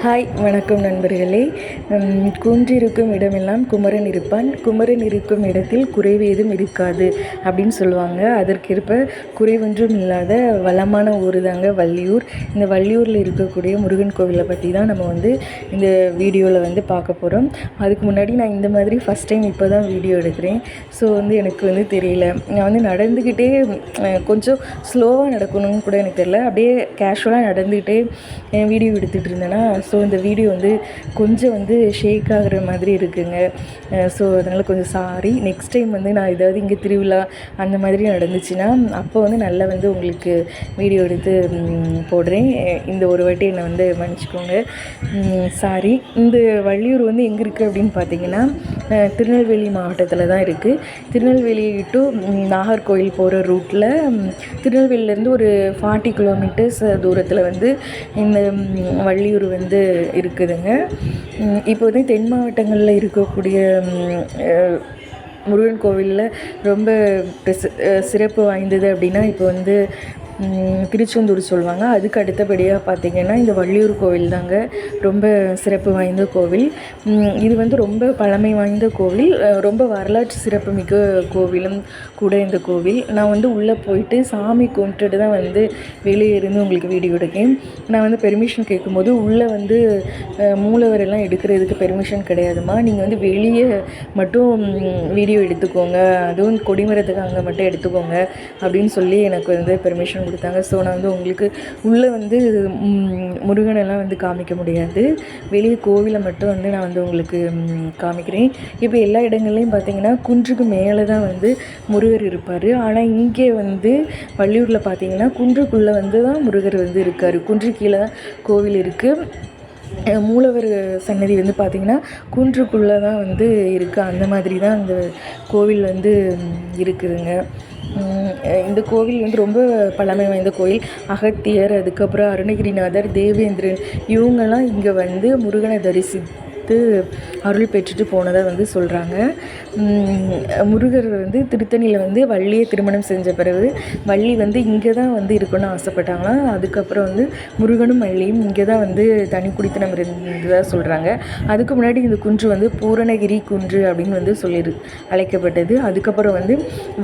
Hi வணக்கம் நண்பர்களே. குன்றிருக்கும் இடமெல்லாம் குமரன் இருப்பான், குமரன் இருக்கும் இடத்தில் குறைவேதும் இருக்காது அப்படின்னு சொல்லுவாங்க. அதற்கேற்ப குறைவொன்றும் இல்லாத வளமான ஊர் தாங்க வள்ளியூர். இந்த வள்ளியூரில் இருக்கக்கூடிய முருகன் கோவிலை பற்றி தான் நம்ம இந்த வீடியோவில் பார்க்க போகிறோம். அதுக்கு முன்னாடி நான் இந்த மாதிரி ஃபஸ்ட் டைம் இப்போ தான் வீடியோ எடுக்கிறேன். ஸோ எனக்கு தெரியல. நான் நடந்துக்கிட்டே கொஞ்சம் ஸ்லோவாக நடக்கணும்னு கூட எனக்கு தெரியல. அப்படியே கேஷுவலாக நடந்துக்கிட்டே வீடியோ எடுத்துகிட்டு இருந்தேன்னா ஸோ இந்த வீடியோ கொஞ்சம் ஷேக் ஆகிற மாதிரி இருக்குங்க. ஸோ அதனால் கொஞ்சம் சாரி. நெக்ஸ்ட் டைம் நான் ஏதாவது இங்கே திருவிழா அந்த மாதிரி நடந்துச்சுன்னா அப்போ நல்லா உங்களுக்கு வீடியோ எடுத்து போடுறேன். இந்த ஒரு வாட்டி என்னை மன்னிச்சிக்கோங்க, சாரி. இந்த வள்ளியூர் எங்கே இருக்குது அப்படின்னு பார்த்தீங்கன்னா திருநெல்வேலி மாவட்டத்தில் தான் இருக்குது. திருநெல்வேலி டு நாகர்கோவில் போகிற ரூட்டில் திருநெல்வேலியிலேருந்து ஒரு 40 கிலோமீட்டர்ஸ் தூரத்தில் இந்த வள்ளியூர் இருக்குதுங்க. இப்போ தென் மாவட்டங்களில் இருக்கக்கூடிய முருகன் கோவிலில் ரொம்ப சிறப்பு வாய்ந்தது அப்படின்னா இப்போ திருச்செந்தூர் சொல்லுவாங்க. அதுக்கு அடுத்தபடியாக பார்த்திங்கன்னா இந்த வள்ளியூர் கோவில் தாங்க ரொம்ப சிறப்பு வாய்ந்த கோவில். இது ரொம்ப பழமை வாய்ந்த கோவில், ரொம்ப வரலாற்று சிறப்புமிக்க கோவிலும் கூட இந்த கோவில். நான் உள்ளே போயிட்டு சாமி கும்பிட்டுட்டு தான் வெளியே இருந்து உங்களுக்கு வீடியோ எடுக்கேன். நான் பெர்மிஷன் கேட்கும்போது உள்ளே மூலவரெல்லாம் எடுக்கிறதுக்கு பெர்மிஷன் கிடையாதுமா, நீங்கள் வெளியே மட்டும் வீடியோ எடுத்துக்கோங்க, அதுவும் கொடிமரத்துக்கு அங்கே மட்டும் எடுத்துக்கோங்க அப்படின்னு சொல்லி எனக்கு பெர்மிஷன் கொடுத்தாங்க. ஸோ நான் உங்களுக்கு உள்ளே முருகனெல்லாம் காமிக்க முடியாது, வெளியே கோவிலை மட்டும் நான் உங்களுக்கு காமிக்கிறேன். இப்போ எல்லா இடங்கள்லையும் பார்த்திங்கன்னா குன்றுக்கு மேலே தான் முருகர் இருப்பார். ஆனால் இங்கே வள்ளியூரில் பார்த்திங்கன்னா குன்றுக்குள்ளே தான் முருகர் இருக்கார். குன்று கீழே தான் கோவில் இருக்குது. மூலவர் சன்னதி பார்த்திங்கன்னா குன்றுக்குள்ளே தான் இருக்குது. அந்த மாதிரி தான் அந்த கோவில் இருக்குதுங்க. இந்த கோவில் ரொம்ப பழமை வாய்ந்த கோயில். அகத்தியர், அதுக்கப்புறம் அருணகிரிநாதர், தேவேந்திரன் இவங்கெல்லாம் இங்கே முருகனை தரிசித்து அருள் பெற்றுட்டு போனதாக சொல்கிறாங்க. முருகர் திருத்தணியில் வள்ளியை திருமணம் செஞ்ச பிறகு வள்ளி இங்கே தான் இருக்கணும்னு ஆசைப்பட்டாங்களாம். அதுக்கப்புறம் முருகனும் வள்ளியும் இங்கே தான் தனி குடித்தனம் இருந்ததாக சொல்கிறாங்க. அதுக்கு முன்னாடி இந்த குன்று பூரணகிரி குன்று அப்படின்னு சொல்லி அழைக்கப்பட்டது. அதுக்கப்புறம்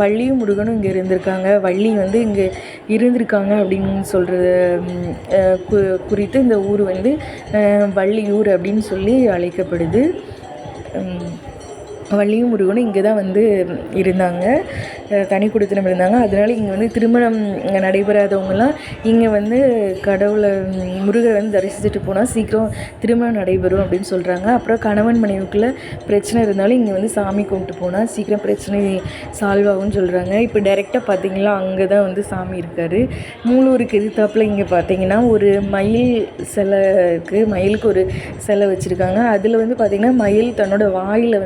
வள்ளியும் முருகனும் இங்கே இருந்திருக்காங்க, வள்ளி இங்கே இருந்திருக்காங்க அப்படின்னு சொல்கிறது குறித்து இந்த ஊர் வள்ளியூர் அப்படின்னு சொல்லி அழைக்கப்படுது. வள்ளியும் முருகனும் இங்கே தான் இருந்தாங்க, தனி குடித்தனம் இருந்தாங்க. அதனால் இங்கே திருமணம் நடைபெறாதவங்கலாம் இங்கே கடவுளை முருகரை தரிசிச்சுட்டு போனால் சீக்கிரம் திருமணம் நடைபெறும் அப்படின்னு சொல்கிறாங்க. அப்புறம் கணவன் மனைவிக்குள்ளே பிரச்சனை இருந்தாலும் இங்கே சாமி கும்பிட்டு போனால் சீக்கிரம் பிரச்சனை சால்வ் ஆகும்னு சொல்கிறாங்க. இப்போ டைரெக்டாக பார்த்திங்களா அங்கே தான் சாமி இருக்கார். மூலூருக்கு எதிர்த்தாப்பில் இங்கே பார்த்திங்கன்னா ஒரு மயில் சிலை இருக்குது. மயிலுக்கு ஒரு சிலை வச்சுருக்காங்க. அதில் பார்த்திங்கன்னா மயில் தன்னோட வாயில்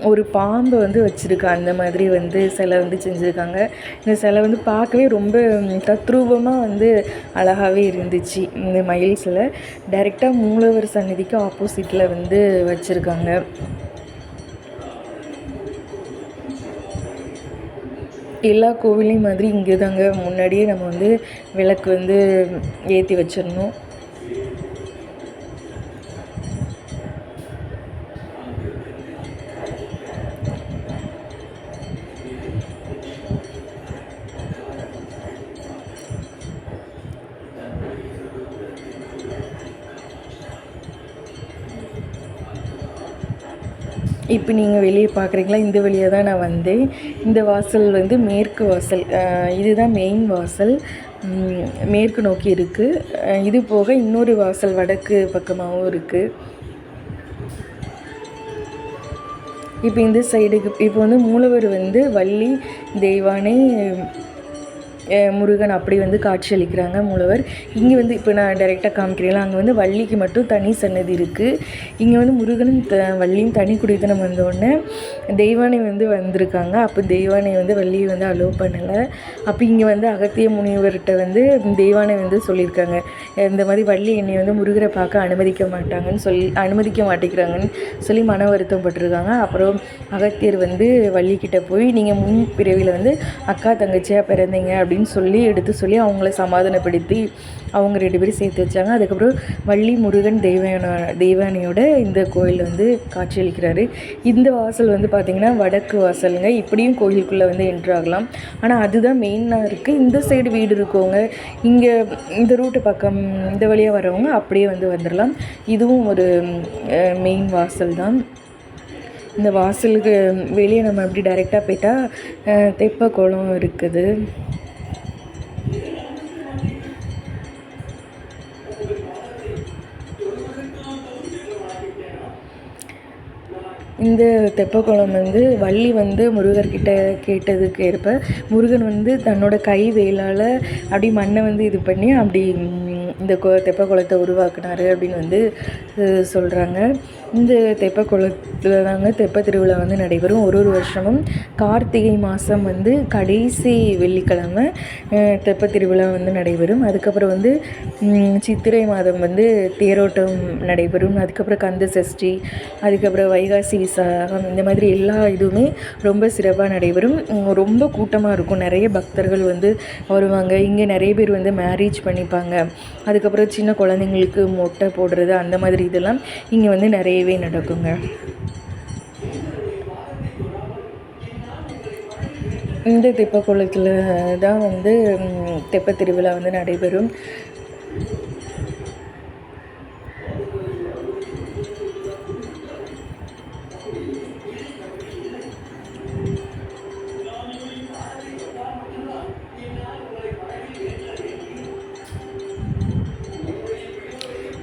ஒரு பாம்பை வச்சுருக்கா. அந்த மாதிரி சிலை செஞ்சுருக்காங்க. இந்த சிலை பார்க்கவே ரொம்ப தத்ரூபமாக அழகாகவே இருந்துச்சு. இந்த மயில் சிலை டைரெக்டாக மூலவர் சன்னதிக்கு ஆப்போசிட்டில் வச்சுருக்காங்க. எல்லா கோவிலையும் மாதிரி இங்கே தாங்க முன்னாடியே நம்ம விளக்கு ஏற்றி வச்சிடணும். இப்போ நீங்கள் வெளியே பார்க்குறீங்களா, இந்த வழியாக தான் நான் வந்தேன். இந்த வாசல் மேற்கு வாசல். இதுதான் மெயின் வாசல், மேற்கு நோக்கி இருக்குது. இது போக இன்னொரு வாசல் வடக்கு பக்கமாகவும் இருக்குது. இப்போ இந்த சைடுக்கு இப்போ மூலவர் வள்ளி, தெய்வானை, முருகன் அப்படி காட்சி அளிக்கிறாங்க மூலவர். இங்கே இப்போ நான் டைரெக்டாக காமிக்கிறேன். அங்கே வள்ளிக்கு மட்டும் தனி சன்னதி இருக்குது. இங்கே முருகனும் வள்ளியும் தனி குடித்தனம் வந்தோடனே தெய்வானை வந்திருக்காங்க. அப்போ தெய்வானை வள்ளியை அலோவ் பண்ணலை. அப்போ இங்கே அகத்திய முனிவர்கிட்ட தெய்வானை சொல்லியிருக்காங்க, இந்த மாதிரி வள்ளி என்னை முருகரை பார்க்க அனுமதிக்க மாட்டேங்கிறாங்கன்னு சொல்லி மன வருத்தம் பட்டிருக்காங்க. அப்புறம் அகத்தியர் வள்ளிக்கிட்ட போய் நீங்கள் முன் பிறவியில் அக்கா தங்கச்சியாக பிறந்தீங்க அப்படின்னு சொல்லி எடுத்து சொல்லி அவங்கள சமாதானப்படுத்தி அவங்க 2 பேரும் சேர்த்து வச்சாங்க. அதுக்கப்புறம் வள்ளி முருகன் தெய்வானையோட இந்த கோயில் வந்து காட்சியளிக்கிறாரு. இந்த வாசல் வந்து பார்த்திங்கன்னா வடக்கு வாசலுங்க. இப்படியும் கோயிலுக்குள்ளே வந்து என்ட்ரு ஆகலாம். ஆனால் அதுதான் மெயினாக இருக்குது. இந்த சைடு வீடு இருக்கவங்க இங்கே இந்த ரூட்டு பக்கம் இந்த வழியாக வரவங்க அப்படியே வந்து வந்துடலாம். இதுவும் ஒரு மெயின் வாசல் தான். இந்த வாசலுக்கு வெளியே நம்ம அப்படி டைரெக்டாக போயிட்டால் தெப்பக்குளம் இருக்குது. இந்த தெப்பக்குளம் வந்து வள்ளி வந்து முருகர்கிட்ட கேட்டதுக்கு ஏற்ப முருகன் வந்து தன்னோட கை வேலால் அப்படி மண்ணை வந்து இது பண்ணி அப்படி இந்த தெப்பக்குளத்தை உருவாக்குனார் அப்படின்னு வந்து சொல்கிறாங்க. இந்த தெப்பக்குளத்தில் தாங்க தெப்ப திருவிழா வந்து நடைபெறும். ஒரு வருஷமும் கார்த்திகை மாதம் வந்து கடைசி வெள்ளிக்கிழமை தெப்ப திருவிழா வந்து நடைபெறும். அதுக்கப்புறம் வந்து சித்திரை மாதம் வந்து தேரோட்டம் நடைபெறும். அதுக்கப்புறம் கந்த சஷ்டி, அதுக்கப்புறம் வைகாசி விசாகம், இந்த மாதிரி எல்லா இதுவுமே ரொம்ப சிறப்பாக நடைபெறும். ரொம்ப கூட்டமாக இருக்கும். நிறைய பக்தர்கள் வந்து வருவாங்க. இங்கே நிறைய பேர் வந்து மேரேஜ் பண்ணிப்பாங்க. அதுக்கப்புறம் சின்ன குழந்தைங்களுக்கு மொட்டை போடுறது அந்த மாதிரி இதெல்லாம் இங்கே வந்து நிறையவே நடக்குங்க. இந்த தெப்பக்குளத்தில் தான் வந்து தெப்ப திருவிழா வந்து நடைபெறும்.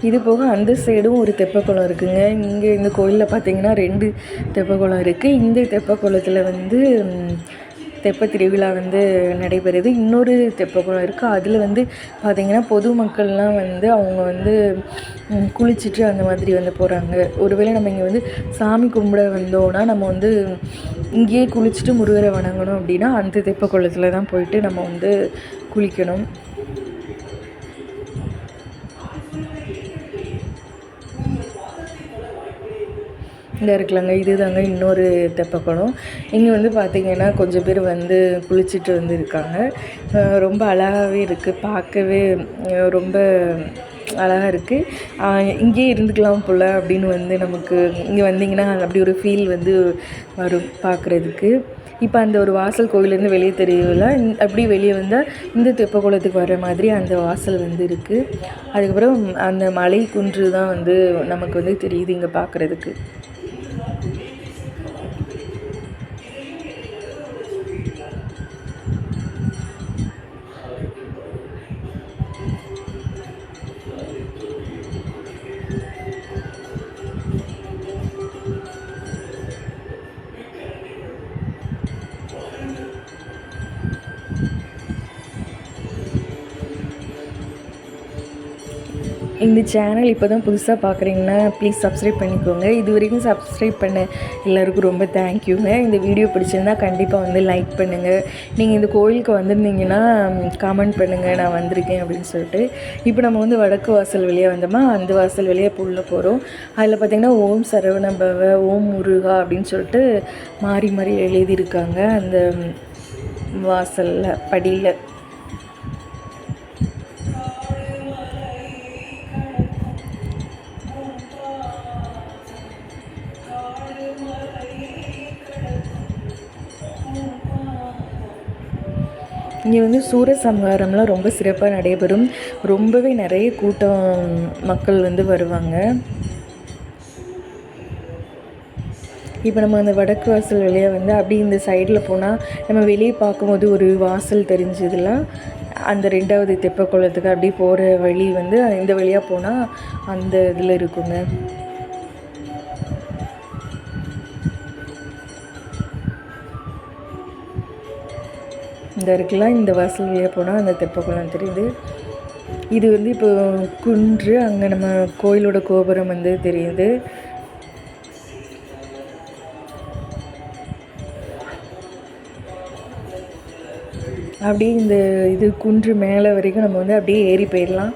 இது போக அந்த சைடும் ஒரு தெப்பக்குளம் இருக்குதுங்க. இங்கே இந்த கோயிலில் பார்த்திங்கன்னா 2 தெப்பக்குளம் இருக்குது. இந்த தெப்பக்குளத்தில் வந்து தெப்ப திருவிழா வந்து நடைபெறுது. இன்னொரு தெப்பக்குளம் இருக்குது. அதில் வந்து பார்த்திங்கன்னா பொதுமக்கள்லாம் வந்து அவங்க வந்து குளிச்சுட்டு அந்த மாதிரி வந்து போகிறாங்க. ஒருவேளை நம்ம இங்கே வந்து சாமி கும்பிட வந்தோன்னா நம்ம வந்து இங்கேயே குளிச்சுட்டு முருகரை வணங்கணும் அப்படின்னா அந்த தெப்பக்குளத்தில் தான் போயிட்டு நம்ம வந்து குளிக்கணும். இங்கே இருக்கலாங்க. இது தாங்க இன்னொரு தெப்பக்குளம். இங்கே வந்து பார்த்திங்கன்னா கொஞ்சம் பேர் வந்து குளிச்சுட்டு வந்து இருக்காங்க. ரொம்ப அழகாகவே இருக்குது. பார்க்கவே ரொம்ப அழகாக இருக்குது. இங்கேயே இருந்துக்கலாம் போல் அப்படின்னு வந்து நமக்கு இங்கே வந்திங்கன்னா அப்படி ஒரு ஃபீல் வந்து வரும் பார்க்குறதுக்கு. இப்போ அந்த ஒரு வாசல் கோவிலேருந்து வெளியே தெரியல. அப்படி வெளியே வந்தால் இந்த தெப்பக்குளத்துக்கு வர மாதிரி அந்த வாசல் வந்து இருக்குது. அதுக்கப்புறம் அந்த மலை குன்று தான் வந்து நமக்கு வந்து தெரியுது இங்கே பார்க்குறதுக்கு. இந்த சேனல் இப்போ தான் புதுசாக பார்க்குறீங்கன்னா ப்ளீஸ் சப்ஸ்கிரைப் பண்ணிக்கோங்க. இது வரைக்கும் சப்ஸ்கிரைப் பண்ண எல்லாருக்கும் ரொம்ப தேங்க்யூங்க. இந்த வீடியோ பிடிச்சிருந்தா கண்டிப்பாக வந்து லைக் பண்ணுங்கள். நீங்கள் இந்த கோயிலுக்கு வந்திருந்தீங்கன்னா கமெண்ட் பண்ணுங்கள் நான் வந்திருக்கேன் அப்படின்னு சொல்லிட்டு. இப்போ நம்ம வந்து வடக்கு வாசல் வழியாக வந்தோமா, அந்த வாசல் வழியாக இப்போ உள்ளே போகிறோம். அதில் பார்த்திங்கன்னா ஓம் சரவணபவ, ஓம் முருகா அப்படின்னு சொல்லிட்டு மாறி மாறி எழுதியிருக்காங்க அந்த வாசலில் படியில். இங்கே வந்து சூரசம்ஹாரம்லாம் ரொம்ப சிறப்பாக நடைபெறும். ரொம்பவே நிறைய கூட்டம் மக்கள் வந்து வருவாங்க. இப்போ நம்ம அந்த வடக்கு வாசல் வழியாக வந்து அப்படி இந்த சைடில் போனால் நம்ம வெளியே பார்க்கும்போது ஒரு வாசல் தெரிஞ்சதுலாம் அந்த 2வது தெப்பக்குளத்துக்கு அப்படி போகிற வழி வந்து இந்த வழியாக போனால் அந்த இதில் இருக்குங்க. இந்த இருக்கலாம் இந்த வாசல் வழியாக போனால் அந்த தெப்பக்குளம் தெரியுது. இது வந்து இப்போ குன்று, அங்கே நம்ம கோயிலோட கோபுரம் வந்து தெரியுது. அப்படியே இந்த இது குன்று மேலே வரைக்கும் நம்ம வந்து அப்படியே ஏறி போயிடலாம்.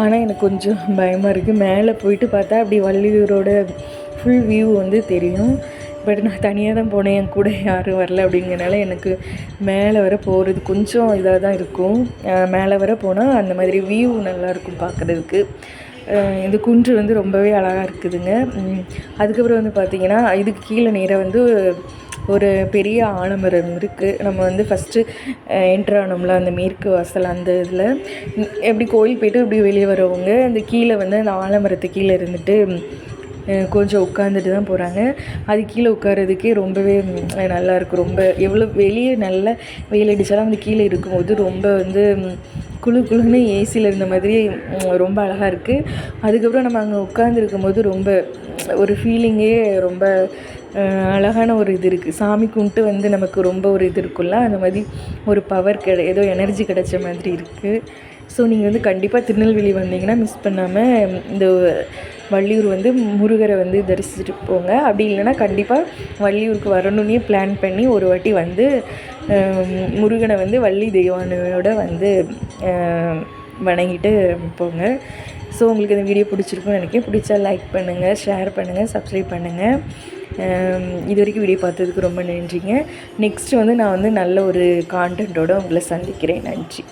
ஆனால் எனக்கு கொஞ்சம் பயமாக இருக்குது. மேலே போயிட்டு பார்த்தா அப்படி வள்ளியூரோட ஃபுல் வியூ வந்து தெரியும். பட் நான் தனியாக தான் போனேன், என் கூட யாரும் வரல. அப்படிங்கிறனால எனக்கு மேலே வர போகிறது கொஞ்சம் இதாக தான் இருக்கும். மேலே வர போனால் அந்த மாதிரி வியூ நல்லாயிருக்கும் பார்க்குறதுக்கு. இந்த குன்று வந்து ரொம்பவே அழகாக இருக்குதுங்க. அதுக்கப்புறம் வந்து பார்த்திங்கன்னா இதுக்கு கீழே நேராக வந்து ஒரு பெரிய ஆலமரம் இருக்குது. நம்ம வந்து ஃபஸ்ட்டு என்ட்ரானோம்ல அந்த மேற்கு வாசல் அந்த இதில் எப்படி கோயில் போய்ட்டு இப்படி வெளியே வரவங்க அந்த கீழே வந்து அந்த ஆலமரத்து கீழே இருந்துட்டு கொஞ்சம் உட்காந்துட்டு தான் போகிறாங்க. அது கீழே உட்காரதுக்கே ரொம்பவே நல்லாயிருக்கும். ரொம்ப எவ்வளோ வெளியே நல்லா வெயில் அடித்தாலும் அந்த கீழே இருக்கும்போது ரொம்ப வந்து குளுன்னு ஏசியில் இருந்த மாதிரி ரொம்ப அழகாக இருக்குது. அதுக்கப்புறம் நம்ம அங்கே உட்காந்துருக்கும் போது ரொம்ப ஒரு ஃபீலிங்கே ரொம்ப அழகான ஒரு இது இருக்குது. சாமி கும்பிட்டு வந்து நமக்கு ரொம்ப ஒரு இது இருக்குல்ல, அந்த மாதிரி ஒரு பவர் ஏதோ எனர்ஜி கிடைச்ச மாதிரி இருக்குது. ஸோ நீங்கள் வந்து கண்டிப்பாக திருநெல்வேலி வந்தீங்கன்னா மிஸ் பண்ணாமல் இந்த வள்ளியூர் வந்து முருகரை வந்து தரிசிச்சுட்டு போங்க. அப்படி இல்லைன்னா கண்டிப்பாக வள்ளியூருக்கு வரணுன்னே பிளான் பண்ணி ஒரு வாட்டி வந்து முருகனை வந்து வள்ளி தெய்வானையோட வந்து வணங்கிட்டு போங்க. ஸோ உங்களுக்கு இந்த வீடியோ பிடிச்சிருக்குன்னு நினைக்கிறேன். பிடிச்சா லைக் பண்ணுங்கள், ஷேர் பண்ணுங்கள், சப்ஸ்கிரைப் பண்ணுங்கள். இது வரைக்கும் வீடியோ பார்த்ததுக்கு ரொம்ப நன்றிங்க. நெக்ஸ்ட்டு வந்து நான் வந்து நல்ல ஒரு கான்டென்ட்டோடு உங்களை சந்திக்கிறேன். நன்றி.